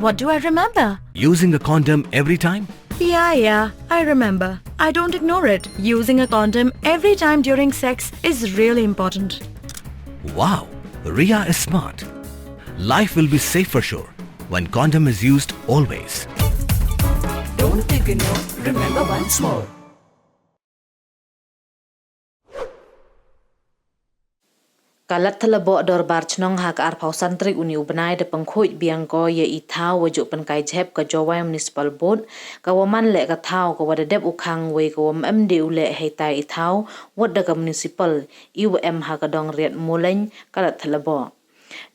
What do I remember? Using a condom every time? Yeah, I remember. I don't ignore it. Using a condom every time during sex is really important. Wow, Ria is smart. Life will be safe for sure when condom is used always. Don't ignore, remember once more. Ladthadlaboh dorbar chnong hak arpau santri uni ubnai de pengkhuj biang ko ye ithau wajuk penkai jhep ka jowai municipal board ka waman le ka thau ka wadadep ukhang we ka wam md ule heitai ithau wadda ka municipal iwm ha ka dong Riatmooleiñ ka Ladthadlaboh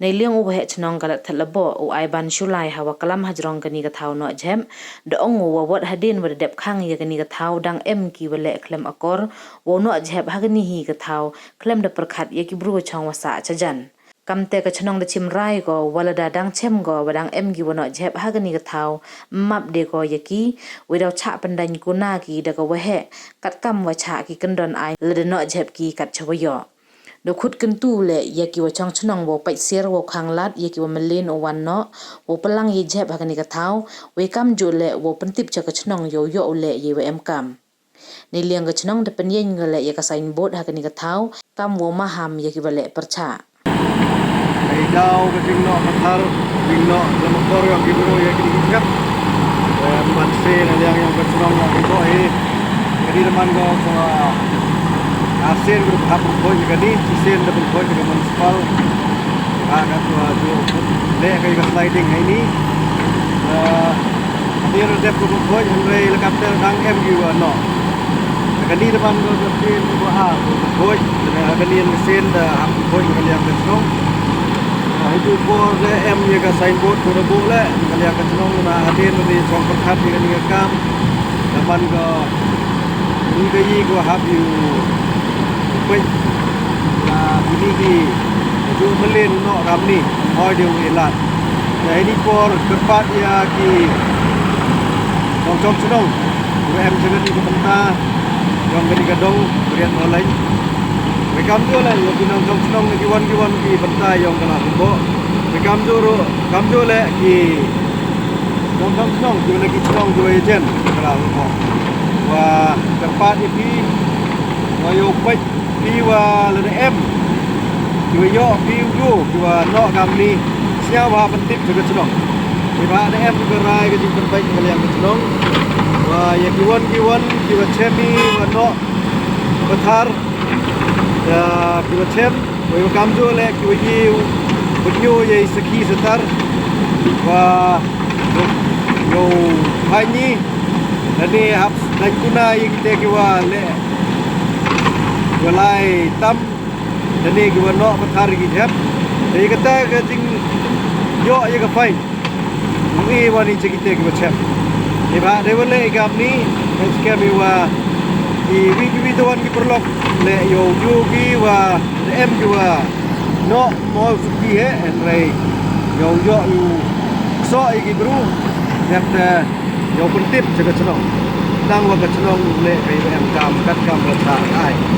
nei liang ubahe chnong ka Ladthadlaboh u aiban shulai hawa kalam hajrong kani ka thau no jhem de ong wa wad hadin wadadep khang ye kani ka thau dang em ki wale klem akor wo no jhep hagni hi ka thau klem de perkhat ye ki bru chong wasa chajan kamte ka chnong de chimrai go walada dang chem go wadang em gi wono jhep hagni ka thau map de go yaki widaw cha pandan kuna ki de ko wahe kat kam wa cha ki kandon ai le de no jhep ki kat chawayo do khut kan tu le yaki wa chong chnong wo pai ser wo khang lat yaki wa malen o wan no wo pelang ye jhep hagni ka thau we kam ju le wo pentip cha ka chnong yo yo le ye wa em kam ni liang ka chnong de penyen ngale ye ka sign board hagni ka thau kam wo Maham yaki wale percha daw ka ding no matar ding no lamokor yang gibro ya kidikap manse na yang bersurong na ko jadi teman go asen grup hap ko jadi sisen de ko ke municipal ada tu le ka sliding ini dia de ko andre lekapter dang em gi no kadi teman go sisen ko ko kadi mesin da hap ko yang bersurong itu por em ye ka signboard ko bo le kali ka chnong na hadin ni chong perkhat ni kam daman ko ni ga yi ko hab you pe la ini ki ju melen no ram ni hoi de elat ya ini por kepat ya ki chong chnong em seven ni ko penta yang gani ka dong Riatmooleiñ Rekam tu lah, yang pinang jom ni kiwan ki bentai yang kena tumbuk. Rekam tu le ki jom ki lagi chnong dua ejen kena tumbuk. Wah tempat ini, wayo pek kiwa lede em, kiwa yo kiu kiwa no kami ni siapa bah pentip juga chnong. Kiwa lede em juga rai ke jimper baik kali yang chnong. Wah ya kiwan kiwa chemi kiwa no betar. Kiwa chem, kiwa kamjo le kiwa yiu, bunyo ye seki setar, wa yo hanyi, nani hap dan kuna ye kita kiwa le, kiwa lai tam, nani kiwa no betar ki jhep, jadi kata kajing yo ye ka fine, mungi wani kita kiwa chem, iba dewa le ikam ni, sekian iwa ki tuan ki perlok le yo ki wa em ki wa no mo suki he enrei yo so ki bru net yo pentip jaga chnong dang wa ka chnong le kai em kam kat kam la ai